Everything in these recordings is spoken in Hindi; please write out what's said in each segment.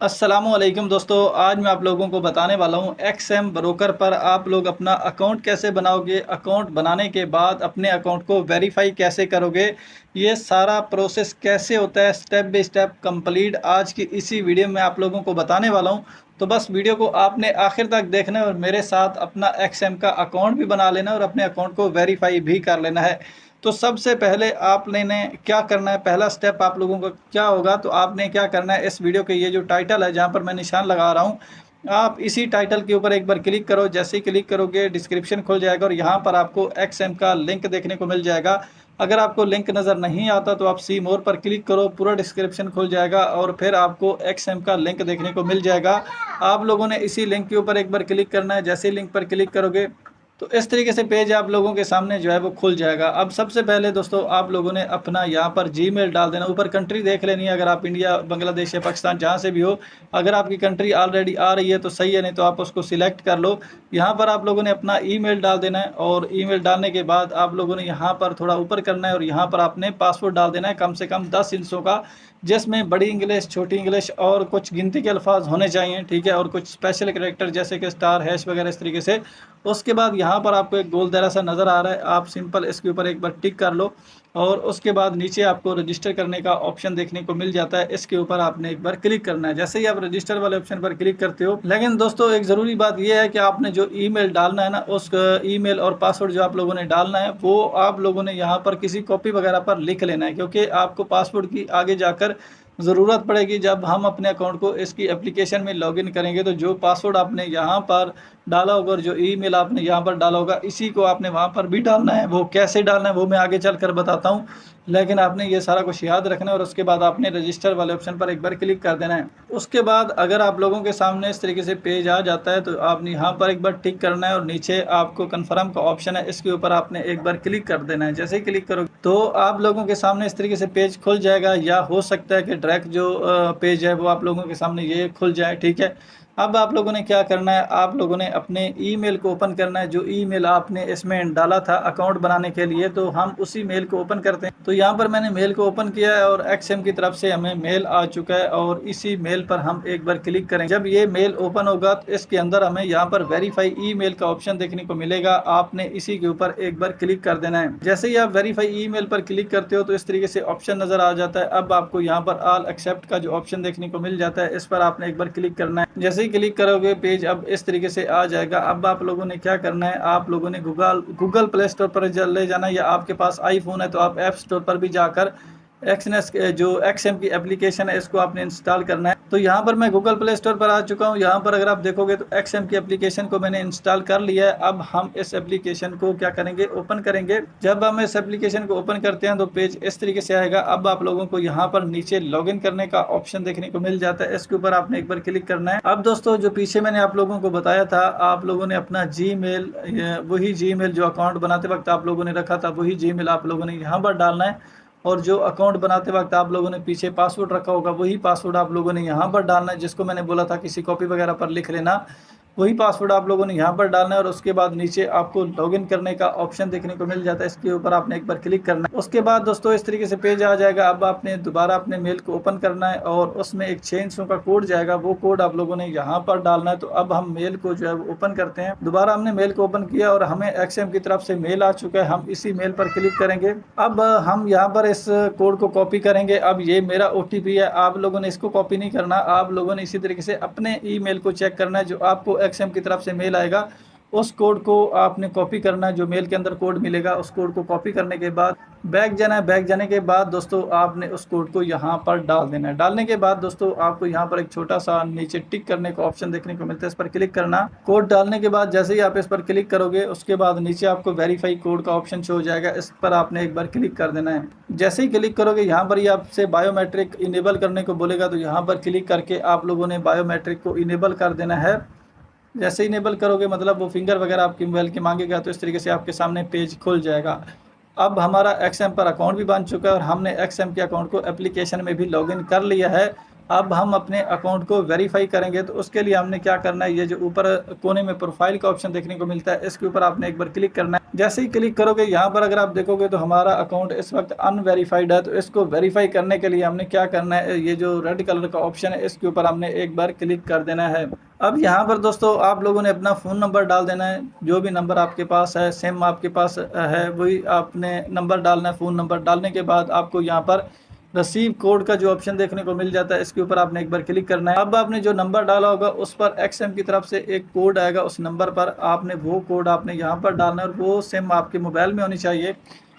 अस्सलामुअलैकुम दोस्तों, आज मैं आप लोगों को बताने वाला हूं एक्सएम ब्रोकर पर आप लोग अपना अकाउंट कैसे बनाओगे। अकाउंट बनाने के बाद अपने अकाउंट को वेरीफाई कैसे करोगे, ये सारा प्रोसेस कैसे होता है स्टेप बाय स्टेप कंप्लीट आज की इसी वीडियो में आप लोगों को बताने वाला हूं। तो बस वीडियो को आपने आखिर तक देखना है और मेरे साथ अपना एक्सएम का अकाउंट भी बना लेना है और अपने अकाउंट को वेरीफाई भी कर लेना है। तो सबसे पहले आपने ने क्या करना है, पहला स्टेप आप लोगों का क्या होगा, तो आपने क्या करना है, इस वीडियो के ये जो टाइटल है जहाँ पर मैं निशान लगा रहा हूँ, आप इसी टाइटल के ऊपर एक बार क्लिक करो। जैसे ही क्लिक करोगे डिस्क्रिप्शन खुल जाएगा और यहाँ पर आपको एक्सएम का लिंक देखने को मिल जाएगा। अगर आपको लिंक नज़र नहीं आता तो आप सी मोर पर क्लिक करो, पूरा डिस्क्रिप्शन खुल जाएगा और फिर आपको एक्सएम का लिंक देखने को मिल जाएगा। आप लोगों ने इसी लिंक के ऊपर एक बार क्लिक करना है। जैसे ही लिंक पर क्लिक करोगे तो इस तरीके से पेज आप लोगों के सामने जो है वो खुल जाएगा। अब सबसे पहले दोस्तों आप लोगों ने अपना यहाँ पर जीमेल डाल देना। ऊपर कंट्री देख लेनी है, अगर आप इंडिया, बांग्लादेश या पाकिस्तान जहाँ से भी हो। अगर आपकी कंट्री ऑलरेडी आ रही है तो सही है, नहीं तो आप उसको सिलेक्ट कर लो। यहाँ पर आप लोगों ने अपना ईमेल डाल देना है और ईमेल डालने के बाद आप लोगों ने यहाँ पर थोड़ा ऊपर करना है और यहाँ पर आपने पासवर्ड डाल देना है कम से कम 10 इंचों का, जिसमें बड़ी इंग्लिश, छोटी इंग्लिश और कुछ गिनती के अल्फाज होने चाहिए, ठीक है, और कुछ स्पेशल कैरेक्टर जैसे कि स्टार, हैश वगैरह इस तरीके से। उसके बाद यहाँ पर आपको एक गोल दायरा सा नज़र आ रहा है, आप सिंपल इसके ऊपर एक बार टिक कर लो और उसके बाद नीचे आपको रजिस्टर करने का ऑप्शन देखने को मिल जाता है। इसके ऊपर आपने एक बार क्लिक करना है। जैसे ही आप रजिस्टर वाले ऑप्शन पर क्लिक करते हो, लेकिन दोस्तों एक ज़रूरी बात यह है कि आपने जो ईमेल डालना है ना, उस ईमेल और पासवर्ड जो आप लोगों ने डालना है वो आप लोगों ने यहाँ पर किसी कॉपी वगैरह पर लिख लेना है, क्योंकि आपको पासवर्ड की आगे जाकर ज़रूरत पड़ेगी। जब हम अपने अकाउंट को इसकी एप्लीकेशन में लॉगिन करेंगे तो जो पासवर्ड आपने यहाँ पर डाला होगा और जो ईमेल आपने यहाँ पर डाला होगा, इसी को आपने वहाँ पर भी डालना है। वो कैसे डालना है वो मैं आगे चल कर बताता हूँ, लेकिन आपने ये सारा कुछ याद रखना है और उसके बाद आपने रजिस्टर वाले ऑप्शन पर एक बार क्लिक कर देना है। उसके बाद अगर आप लोगों के सामने इस तरीके से पेज आ जाता है तो आपने यहाँ पर एक बार टिक करना है और नीचे आपको कन्फर्म का ऑप्शन है, इसके ऊपर आपने एक बार क्लिक कर देना है। जैसे ही क्लिक करोगे तो आप लोगों के सामने इस तरीके से पेज खुल जाएगा, या हो सकता है कि डायरेक्ट जो पेज है वो आप लोगों के सामने ये खुल जाए, ठीक है। अब आप लोगों ने क्या करना है, आप लोगों ने अपने ईमेल को ओपन करना है। जो ईमेल आपने इसमें डाला था अकाउंट बनाने के लिए, तो हम उसी मेल को ओपन करते हैं। तो यहाँ पर मैंने मेल को ओपन किया है और एक्सएम की तरफ से हमें मेल आ चुका है और इसी मेल पर हम एक बार क्लिक करेंगे। जब ये मेल ओपन होगा तो इसके अंदर हमें यहाँ पर वेरीफाई ईमेल का ऑप्शन देखने को मिलेगा। आपने इसी के ऊपर एक बार क्लिक कर देना है। जैसे ही आप वेरीफाई ईमेल पर क्लिक करते हो तो इस तरीके से ऑप्शन नजर आ जाता है। अब आपको यहाँ पर ऑल एक्सेप्ट का जो ऑप्शन देखने को मिल जाता है, इस पर आपने एक बार क्लिक करना है। जैसे ही क्लिक करोगे पेज अब इस तरीके से आ जाएगा। अब आप लोगों ने क्या करना है, आप लोगों ने गूगल प्ले स्टोर पर ले जाना, या आपके पास आईफोन है तो आप ऐप स्टोर पर भी जाकर एक्सनेस जो एक्सएम की एप्लीकेशन है इसको आपने इंस्टॉल करना है। तो यहाँ पर मैं गूगल प्ले स्टोर पर आ चुका हूँ। यहाँ पर अगर आप देखोगे तो एक्सएम की एप्लीकेशन को मैंने इंस्टॉल कर लिया है। अब हम इस एप्लीकेशन को क्या करेंगे, ओपन करेंगे। जब हम इस एप्लीकेशन को ओपन करते हैं तो पेज इस तरीके से आएगा। अब आप लोगों को यहाँ पर नीचे लॉगिन करने का ऑप्शन देखने को मिल जाता है, इसके ऊपर आपने एक बार क्लिक करना है। अब दोस्तों जो पीछे मैंने आप लोगों को बताया था, आप लोगों ने अपना जीमेल, वही जीमेल जो अकाउंट बनाते वक्त आप लोगों ने रखा था, वही जीमेल आप लोगों ने यहाँ पर डालना है। और जो अकाउंट बनाते वक्त आप लोगों ने पीछे पासवर्ड रखा होगा, वही पासवर्ड आप लोगों ने यहाँ पर डालना है, जिसको मैंने बोला था किसी कॉपी वगैरह पर लिख लेना। वही पासवर्ड आप लोगों ने यहाँ पर डालना है और उसके बाद नीचे आपको लॉगिन करने का ऑप्शन देखने को मिल जाता है, इसके ऊपर आपने एक बार क्लिक करना है। उसके बाद दोस्तों इस तरीके से पेज आ जाएगा। अब आपने दोबारा अपने मेल को ओपन करना है और उसमें एक 6 अंकों का कोड जाएगा, वो कोड आप लोगों ने यहाँ पर डालना है। तो अब हम मेल को जो है ओपन करते हैं। दोबारा हमने मेल को ओपन किया और हमें एक्सएम की तरफ से मेल आ चुका है। हम इसी मेल पर क्लिक करेंगे। अब हम यहाँ पर इस कोड को कॉपी करेंगे। अब ये मेरा OTP है, आप लोगों ने इसको कॉपी नहीं करना। आप लोगों ने इसी तरीके से अपने ईमेल को चेक करना है, जो आपको एक्सएम की तरफ से मेल आएगा उस कोड को आपने कॉपी करना है। जो मेल के अंदर कोड मिलेगा उस कोड को कॉपी करने के बाद बैक जाना है। बैक जाने के बाद दोस्तों आपने उस कोड को यहाँ पर डाल देना है। डालने के बाद दोस्तों आपको यहाँ पर एक छोटा सा नीचे टिक करने का ऑप्शन देखने को मिलता है, इस पर क्लिक करना। कोड डालने के बाद जैसे ही आप इस पर क्लिक करोगे उसके बाद नीचे आपको वेरीफाई कोड का ऑप्शन शो हो जाएगा, इस पर आपने एक बार क्लिक कर देना है। जैसे ही क्लिक करोगे यहाँ पर ये आपसे बायोमेट्रिक इनेबल करने को बोलेगा, तो यहाँ पर क्लिक करके आप लोगों ने बायोमेट्रिक को इनेबल कर देना है। जैसे ही इनेबल करोगे मतलब वो फिंगर वगैरह आपके मोबाइल के मांगेगा, तो इस तरीके से आपके सामने पेज खुल जाएगा। अब हमारा एक्सएम पर अकाउंट भी बन चुका है और हमने एक्सएम के अकाउंट को एप्लीकेशन में भी लॉगिन कर लिया है। अब हम अपने अकाउंट को वेरीफाई करेंगे, तो उसके लिए हमने क्या करना है, ये जो ऊपर कोने में प्रोफाइल का ऑप्शन देखने को मिलता है, इसके ऊपर आपने एक बार क्लिक करना है। जैसे ही क्लिक करोगे यहाँ पर अगर आप देखोगे तो हमारा अकाउंट इस वक्त अनवेरीफाइड है। तो इसको वेरीफाई करने के लिए हमने क्या करना है, ये जो रेड कलर का ऑप्शन है इसके ऊपर हमने एक बार क्लिक कर देना है। अब यहाँ पर दोस्तों आप लोगों ने अपना फ़ोन नंबर डाल देना है, जो भी नंबर आपके पास है, सिम आपके पास है, वही आपने नंबर डालना है। फ़ोन नंबर डालने के बाद आपको यहाँ पर रिसीव कोड का जो ऑप्शन देखने को मिल जाता है, इसके ऊपर आपने एक बार क्लिक करना है। अब आपने जो नंबर डाला होगा उस पर एक्सएम की तरफ से एक कोड आएगा, उस नंबर पर आपने वो कोड आपने यहाँ पर डालना है, और वो सिम आपके मोबाइल में होनी चाहिए।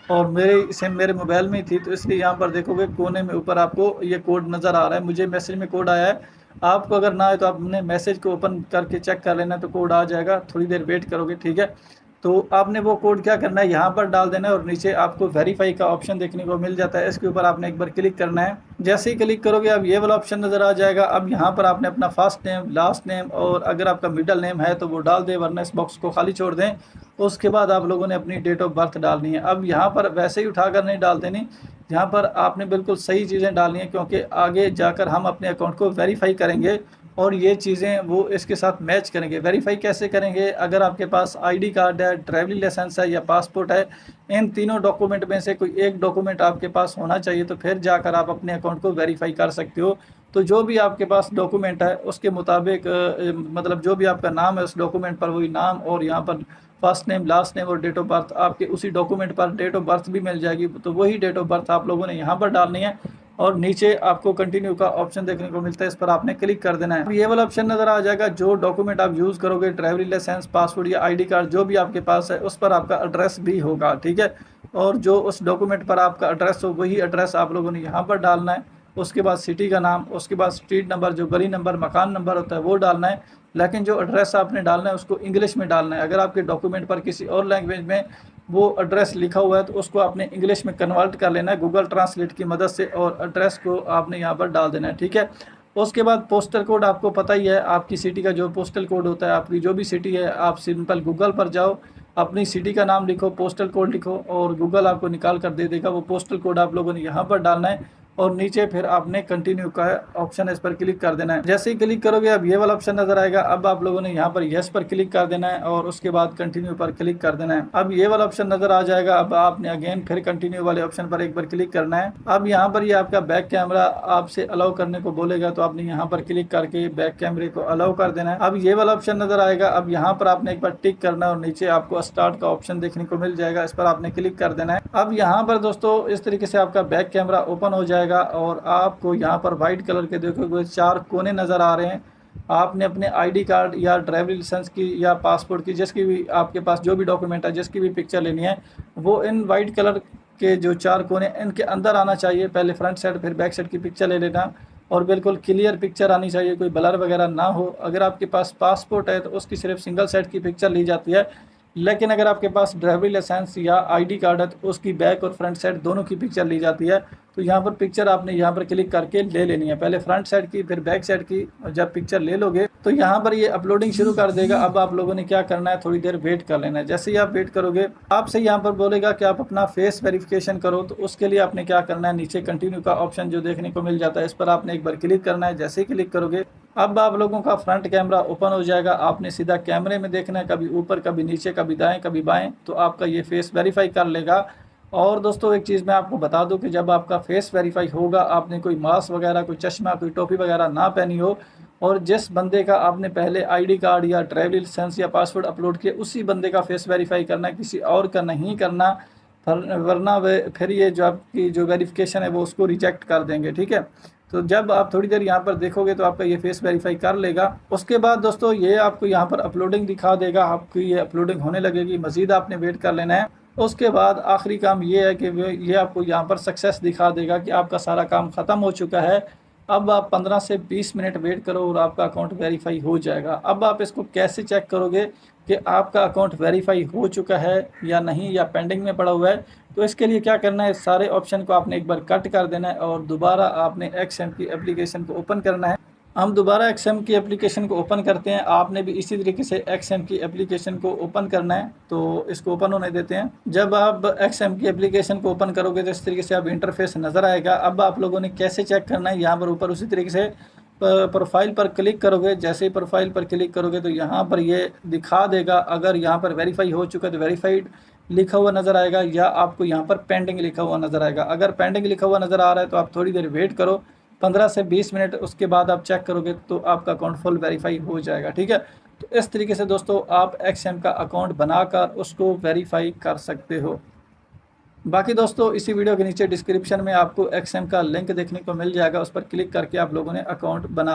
और मेरी सिम मेरे मोबाइल में ही थी, तो इसलिए यहाँ पर देखोगे कोने में ऊपर आपको ये कोड नज़र आ रहा है। मुझे मैसेज में कोड आया है, आपको अगर ना आए तो आपने मैसेज को ओपन करके चेक कर लेना, तो कोड आ जाएगा। थोड़ी देर वेट करोगे, ठीक है। तो आपने वो कोड क्या करना है, यहाँ पर डाल देना है, और नीचे आपको वेरीफाई का ऑप्शन देखने को मिल जाता है, इसके ऊपर आपने एक बार क्लिक करना है। जैसे ही क्लिक करोगे अब ये वाला ऑप्शन नज़र आ जाएगा। अब यहाँ पर आपने अपना फर्स्ट नेम, लास्ट नेम, और अगर आपका मिडल नेम है तो वो डाल दें, वरना इस बॉक्स को खाली छोड़ दें। उसके बाद आप लोगों ने अपनी डेट ऑफ बर्थ डालनी है। अब यहाँ पर वैसे ही उठाकर नहीं डाल देनी, यहाँ पर आपने बिल्कुल सही चीज़ें डालनी है, क्योंकि आगे जाकर हम अपने अकाउंट को वेरीफाई करेंगे और ये चीज़ें वो इसके साथ मैच करेंगे। वेरीफाई कैसे करेंगे, अगर आपके पास आईडी कार्ड है, ड्राइविंग लाइसेंस है या पासपोर्ट है, इन तीनों डॉक्यूमेंट में से कोई एक डॉक्यूमेंट आपके पास होना चाहिए, तो फिर जाकर आप अपने अकाउंट को वेरीफाई कर सकते हो। तो जो भी आपके पास डॉक्यूमेंट है उसके मुताबिक मतलब जो भी आपका नाम है उस डॉक्यूमेंट पर वही नाम, और यहाँ पर फर्स्ट नेम, लास्ट नेम और डेट ऑफ बर्थ, आपके उसी डॉक्यूमेंट पर डेट ऑफ बर्थ भी मिल जाएगी। तो वही डेट ऑफ बर्थ आप लोगों ने यहाँ पर डालनी है, और नीचे आपको कंटिन्यू का ऑप्शन देखने को मिलता है, इस पर आपने क्लिक कर देना है। अब ये वाला ऑप्शन नज़र आ जाएगा, जो डॉक्यूमेंट आप यूज़ करोगे, ड्राइविंग लाइसेंस, पासपोर्ट या आईडी कार्ड जो भी आपके पास है, उस पर आपका एड्रेस भी होगा, ठीक है। और जो उस डॉक्यूमेंट पर आपका एड्रेस हो वही एड्रेस आप लोगों ने यहाँ पर डालना है। उसके बाद सिटी का नाम, उसके बाद स्ट्रीट नंबर, जो गली नंबर, मकान नंबर होता है वो डालना है। लेकिन जो एड्रेस आपने डालना है उसको इंग्लिश में डालना है। अगर आपके डॉक्यूमेंट पर किसी और लैंग्वेज में वो एड्रेस लिखा हुआ है तो उसको आपने इंग्लिश में कन्वर्ट कर लेना है गूगल ट्रांसलेट की मदद से, और एड्रेस को आपने यहाँ पर डाल देना है, ठीक है। उसके बाद पोस्टल कोड, आपको पता ही है आपकी सिटी का जो पोस्टल कोड होता है, आपकी जो भी सिटी है, आप सिंपल गूगल पर जाओ, अपनी सिटी का नाम लिखो, पोस्टल कोड लिखो, और गूगल आपको निकाल कर दे देगा। वो पोस्टल कोड आप लोगों ने यहाँ पर डालना है, और नीचे फिर आपने कंटिन्यू का ऑप्शन है, इस पर क्लिक कर देना है। जैसे ही क्लिक करोगे अब ये वाला ऑप्शन नजर आएगा। अब आप लोगों ने यहाँ पर यस पर क्लिक कर देना है, और उसके बाद कंटिन्यू पर क्लिक कर देना है। अब ये वाला ऑप्शन नजर आ जाएगा। अब आपने अगेन फिर कंटिन्यू वाले ऑप्शन पर एक बार क्लिक करना है। अब यहाँ पर ये आपका बैक कैमरा आपसे अलाउ करने को बोलेगा, तो आपने यहाँ पर क्लिक करके बैक कैमरे को अलाउ कर देना है। अब ये वाला ऑप्शन नजर आएगा। अब यहाँ पर आपने एक बार टिक करना है, और नीचे आपको स्टार्ट का ऑप्शन देखने को मिल जाएगा, इस पर आपने क्लिक कर देना है। अब यहाँ पर दोस्तों इस तरीके से आपका बैक कैमरा ओपन हो जाएगा, और आपको यहाँ पर वाइट कलर के देखोगे 4 कोने नज़र आ रहे हैं। आपने अपने आईडी कार्ड या ड्राइविंग लाइसेंस की या पासपोर्ट की, जिसकी भी आपके पास जो भी डॉक्यूमेंट है, जिसकी भी पिक्चर लेनी है, वो इन वाइट कलर के जो 4 कोने इनके अंदर आना चाहिए। पहले फ्रंट साइड फिर बैक साइड की पिक्चर ले लेना, और बिल्कुल क्लियर पिक्चर आनी चाहिए, कोई ब्लर वगैरह ना हो। अगर आपके पास पासपोर्ट है तो उसकी सिर्फ सिंगल साइड की पिक्चर ली जाती है, लेकिन अगर आपके पास ड्राइविंग लाइसेंस या आईडी कार्ड है तो उसकी बैक और फ्रंट साइड दोनों की पिक्चर ली जाती है। तो यहाँ पर पिक्चर आपने यहाँ पर क्लिक करके ले लेनी है, पहले फ्रंट साइड की फिर बैक साइड की। और जब पिक्चर ले लोगे तो यहाँ पर ये अपलोडिंग शुरू कर देगा। अब आप लोगों ने क्या करना है, थोड़ी देर वेट कर लेना है। जैसे ही आप वेट करोगे आपसे यहाँ पर बोलेगा कि आप अपना फेस वेरिफिकेशन करो, तो उसके लिए आपने क्या करना है, नीचे कंटिन्यू का ऑप्शन जो देखने को मिल जाता है, इस पर आपने एक बार क्लिक करना है। जैसे ही क्लिक करोगे अब आप लोगों का फ्रंट कैमरा ओपन हो जाएगा। आपने सीधा कैमरे में देखना है, कभी ऊपर कभी नीचे, कभी दाएं कभी बाएं, तो आपका ये फेस वेरीफाई कर लेगा। और दोस्तों एक चीज़ मैं आपको बता दूं कि जब आपका फेस वेरीफाई होगा, आपने कोई मास्क वगैरह, कोई चश्मा, कोई टोपी वगैरह ना पहनी हो, और जिस बंदे का आपने पहले आईडी कार्ड या ड्राइविंग लाइसेंस या पासपोर्ट अपलोड किया उसी बंदे का फेस वेरीफाई करना है, किसी और का नहीं करना, वरना फिर ये जो आपकी जो वेरिफिकेशन है वो उसको रिजेक्ट कर देंगे, ठीक है। तो जब आप थोड़ी देर यहाँ पर देखोगे तो आपका ये फेस वेरीफाई कर लेगा। उसके बाद दोस्तों ये आपको यहाँ पर अपलोडिंग दिखा देगा, आपकी ये अपलोडिंग होने लगेगी, मज़ीद आपने वेट कर लेना है। उसके बाद आखिरी काम ये है कि ये आपको यहाँ पर सक्सेस दिखा देगा कि आपका सारा काम ख़त्म हो चुका है। अब आप 15 से 20 मिनट वेट करो और आपका अकाउंट वेरीफाई हो जाएगा। अब आप इसको कैसे चेक करोगे कि आपका अकाउंट वेरीफाई हो चुका है या नहीं, या पेंडिंग में पड़ा हुआ है, तो इसके लिए क्या करना है, सारे ऑप्शन को आपने एक बार कट कर देना है, और दोबारा आपने एक्सएम की एप्लीकेशन को ओपन करना है। हम दोबारा एक्सएम की एप्लीकेशन को ओपन करते हैं। आपने भी इसी तरीके से एक्सएम की एप्लीकेशन को ओपन करना है, तो इसको ओपन होने देते हैं। जब आप एक्सएम की एप्लीकेशन को ओपन करोगे तो इस तरीके से आप इंटरफेस नज़र आएगा। अब आप लोगों ने कैसे चेक करना है, यहाँ पर ऊपर उसी तरीके से प्रोफाइल पर क्लिक करोगे। जैसे ही प्रोफाइल पर क्लिक करोगे तो यहाँ पर ये दिखा देगा, अगर यहाँ पर वेरीफाई हो चुका है तो वेरीफाइड लिखा हुआ नज़र आएगा, या आपको यहाँ पर पेंडिंग लिखा हुआ नज़र आएगा। अगर पेंडिंग लिखा हुआ नज़र आ रहा है तो आप थोड़ी देर वेट करो, 15 से 20 मिनट, उसके बाद आप चेक करोगे तो आपका अकाउंट फुल वेरीफाई हो जाएगा। ठीक है, तो इस तरीके से दोस्तों आप एक्सएम का अकाउंट बनाकर उसको वेरीफाई कर सकते हो। बाकी दोस्तों इसी वीडियो के नीचे डिस्क्रिप्शन में आपको एक्सएम का लिंक देखने को मिल जाएगा, उस पर क्लिक करके आप लोगों ने अकाउंट बना